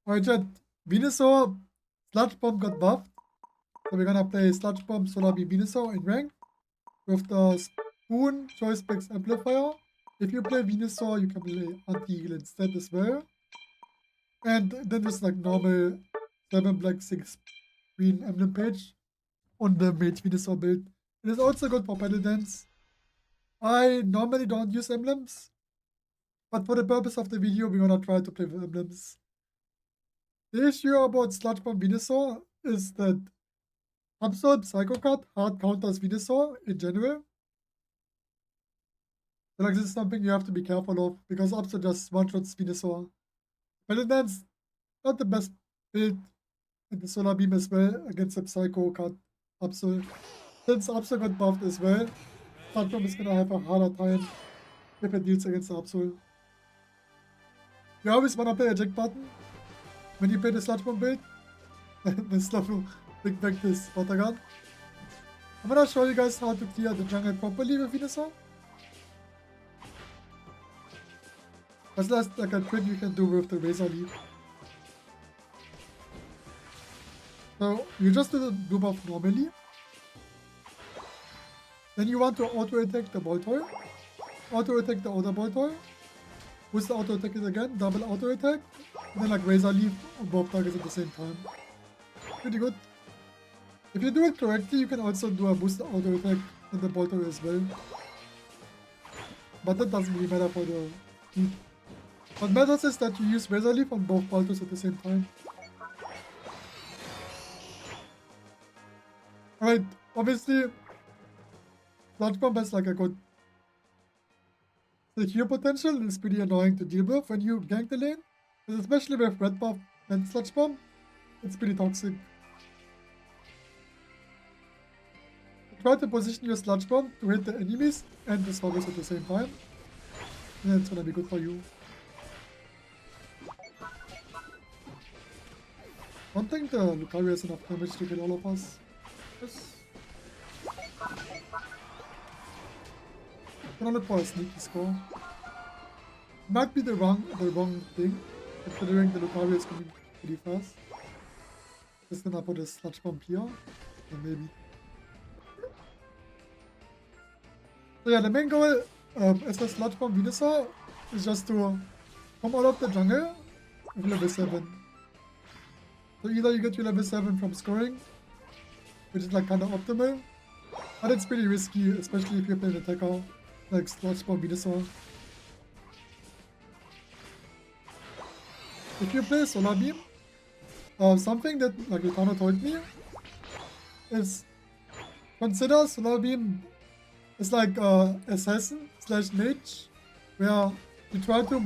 Alright, chat. Venusaur Sludge Bomb got buffed. So we're gonna play Sludge Bomb Solar Beam Venusaur in rank with the Spoon Choice Specs Amplifier. If you play Venusaur, you can play Anti-Heal instead as well. And then there's like normal 7 black 6 green emblem page on the Mage Venusaur build. It is also good for Battle Dance. I normally don't use emblems, but for the purpose of the video, we're gonna try to play with emblems. The issue about Sludge Bomb Venusaur is that Absorb Psycho card hard counters Venusaur in general. So like this is something you have to be careful of because Absorb just one-shots Venusaur. But that's not the best build in the Solar Beam as well against the Psycho card Absol. Since Absol got buffed as well, Sludge Bomb is gonna have a harder time if it deals against the Absol. You always wanna play eject button when you play the Sludge Bomb build. The slow big back this water gun. I'm gonna show you guys how to clear the jungle properly with Venusaur. That's like a trick you can do with the Razor Leaf. So you just do the blue buff normally. Then you want to auto attack the Boltoy. Auto attack the other Boltoy. Boost the auto attack again, double auto attack. And then like Razor Leaf on both targets at the same time. Pretty good. If you do it correctly, you can also do a boost auto attack on the Boltoy as well. But that doesn't really matter for the heat. What matters is that you use Razor Leaf on both Boltoys at the same time. Alright, obviously, Sludge Bomb has like a good secure potential and it's pretty annoying to deal with when you gank the lane. But especially with Red Buff and Sludge Bomb, it's pretty toxic. Try to position your Sludge Bomb to hit the enemies and the Sluggies at the same time. And it's gonna be good for you. I don't think the Lucario has enough damage to kill all of us. Yes. I'm gonna look for a sneaky score. Might be the wrong thing, considering the Lucario is coming pretty fast. Just gonna put a Sludge Bomb here, and maybe. So yeah, the main goal as a Sludge Bomb Venusaur is just to come out of the jungle with level 7. So either you get your level 7 from scoring, which is like kind of optimal, but it's pretty risky, especially if you're playing attacker like Sludge Bomb Venusaur. If you play Solar Beam, something that like Yutano told me is consider Solar Beam as like assassin / mage, where you try to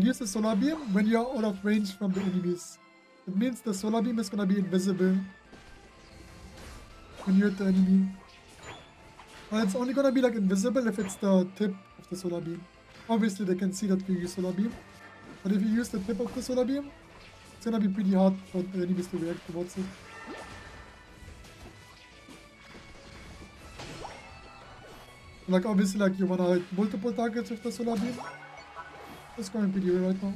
use the Solar Beam when you're out of range from the enemies. It means the Solar Beam is gonna be invisible when you hit the enemy. And it's only gonna be like invisible if it's the tip of the Solar Beam. Obviously they can see that you use Solar Beam, but if you use the tip of the Solar Beam, it's gonna be pretty hard for the enemies to react towards it. Like obviously like you wanna hit multiple targets with the Solar Beam. It's going pretty well right now.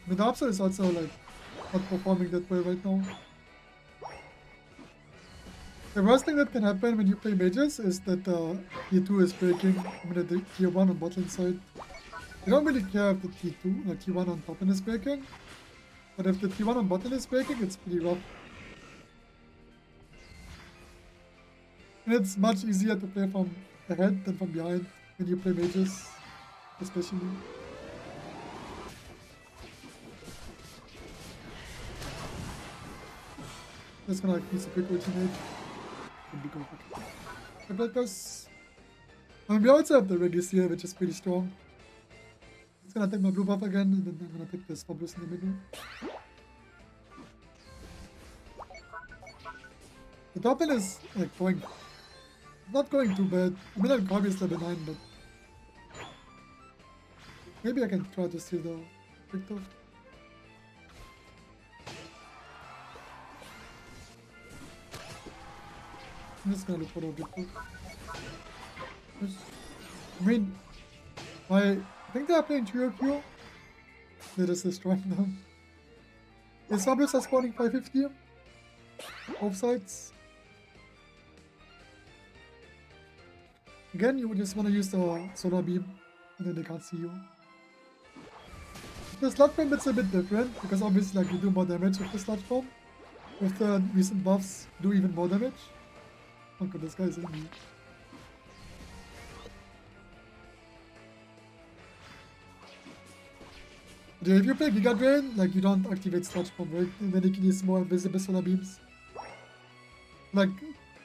The Darpster is also like not performing that well right now. The worst thing that can happen when you play mages is that tier 2 is breaking. I mean the tier 1 on bot lane side. You don't really care if the tier 2, like tier 1 on top lane is breaking. But if the tier 1 on bot lane is breaking, it's pretty rough. And it's much easier to play from ahead than from behind when you play mages, especially. Just gonna like use a quick ultimate. Because we also have the Regis here, which is pretty strong. Just gonna take my blue buff again, and then I'm gonna take this Fabulous in the middle. The top lane is like not going too bad. I mean, like Corby is level 9, but maybe I can try to steal the Victor. I'm just gonna look for the objective. I mean, I think they are playing Trio Q. They're just destroying them. The Sablers are spawning 550. Both sides. Again, you just want to use the Solar Beam, and then they can't see you. The Sludge Bomb, it's a bit different, because obviously like you do more damage with the Sludge Bomb. With the recent buffs, do even more damage. Oh god, this guy is in me. Yeah, if you play Giga Drain, like you don't activate Sludge Bomb, right? And then you can use more invisible Solar Beams. Like,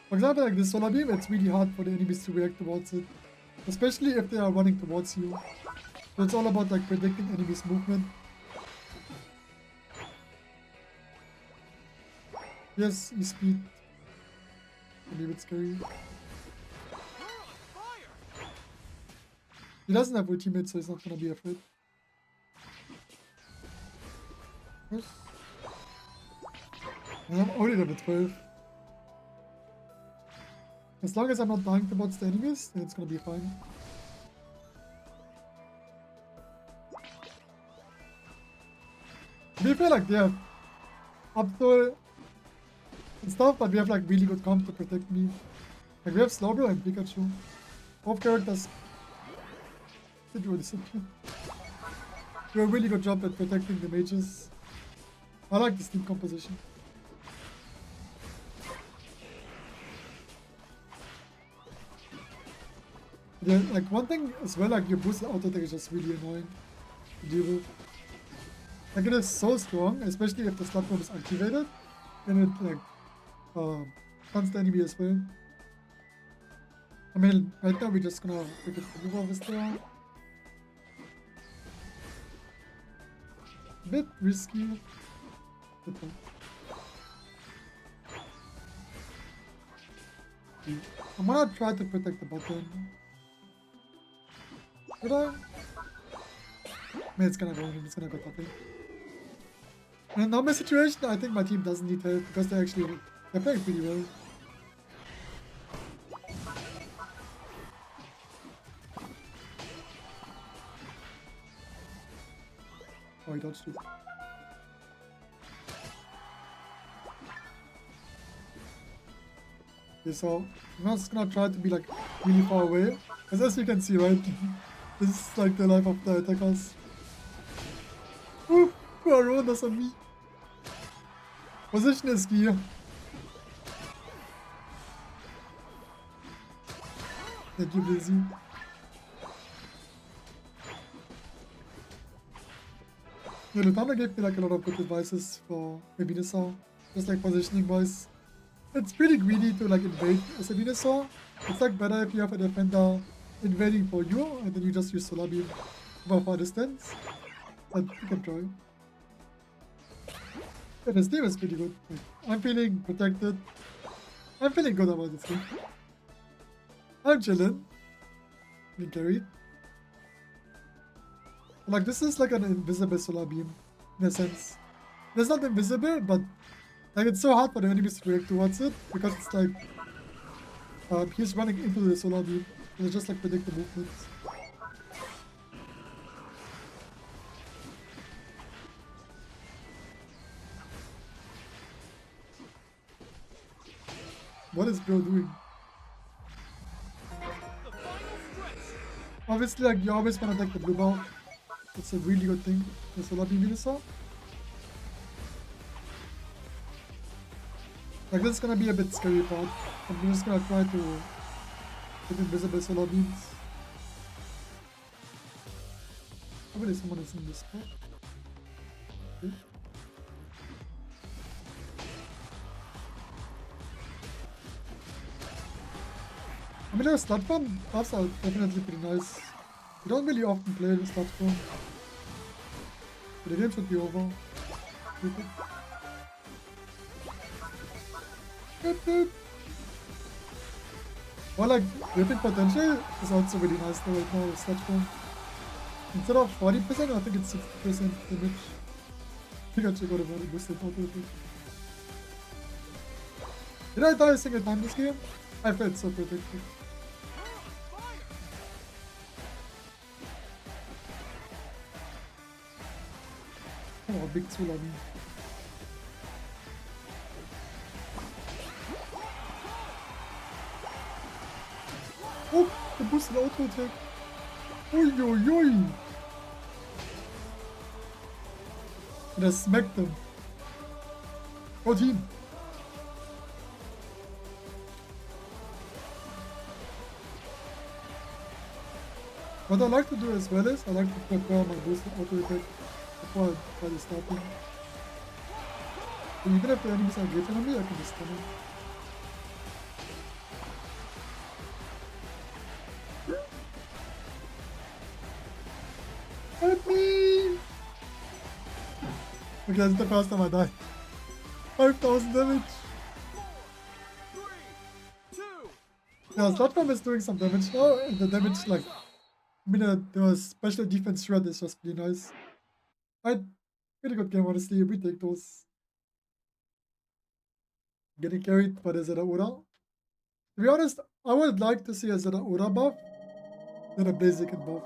for example, like this Solar Beam, it's really hard for the enemies to react towards it. Especially if they are running towards you. So it's all about like predicting enemies' movement. Yes, E-Speed. Maybe a bit scary. He doesn't have ultimate, so he's not gonna be afraid. Yes. And I'm only level 12. As long as I'm not dying towards the enemies, then it's gonna be fine. To be fair, like they have up throw and stuff, but we have like really good comp to protect me. Like we have Slowbro and Pikachu. Both characters did do a discipline. Do a really good job at protecting the mages. I like this team composition. Yeah, like one thing as well, like your boosted auto attack is just really annoying to deal with. Like it is so strong, especially if the Sludge Bomb is activated, and it like stuns the enemy as well. I mean, right now we're just gonna pick it for move off there. Bit risky. I'm gonna try to protect the button. Should I? Man, it's gonna go him, it's gonna go topping. In a normal situation, I think my team doesn't need help because they're playing pretty well. Oh, he dodged it. Okay, so I'm just gonna try to be like really far away. Because as you can see, right, this is like the life of the attackers. Ooh, Baron, that's on me. Position is key. Thank you, Blizzy. Yeah, Lutana gave me like a lot of good advices for Venusaur, just like positioning wise. It's pretty greedy to like invade as a Venusaur. It's like better if you have a defender invading for you and then you just use Solar Beam for far distance. But you can try. Yeah, this team is pretty good. Like, I'm feeling protected. I'm feeling good about this game. I'm chilling. Getting carried. Like this is like an invisible Solar Beam in a sense. It's not invisible, but like it's so hard for the enemies to react towards it because it's like he's running into the Solar Beam and it's just like predict the movements. What is bro doing? Obviously, like you always want to attack the blue ball. It's a really good thing. The Solar Beam Venusaur. Like this is gonna be a bit scary part. I'm just gonna try to get invisible Solar Beams. Hopefully someone is in this spot. Okay. I mean, the Sludge Bomb buffs are definitely pretty nice. We don't really often play the Sludge Bomb. But the game should be over. Well, like, ripping potential is also really nice though right now with Sludge Bomb. Instead of 40%, I think it's 60% damage. Pikachu got a very boosted auto attack. Did I die a single time this game? I felt so protected. Oh, big tsunami. Oh, the boosted auto attack. Oi, oi, oi. And I smacked them. Oh, team. What I like to do as well is I like to prepare my boosted auto attack before I try to start him. So even if the enemies are getting on me, I can just stun him. Help me! Okay, that's the first time I die. 5,000 damage. Yeah, Sludge Bomb is doing some damage now, and the damage, like, I mean, the special defense shred is just pretty nice. Pretty good game, honestly. We take those. Getting carried by the Zeraora. To be honest, I would like to see a Zeraora buff than a Blaziken buff.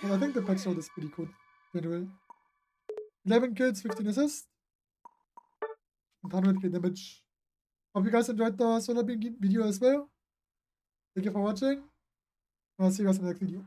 But I think the patch note is pretty cool. Anyway. 11 kills, 15 assists, and 100k damage. Hope you guys enjoyed the Solar Beam video as well. Thank you for watching. I'll see you guys in the next video.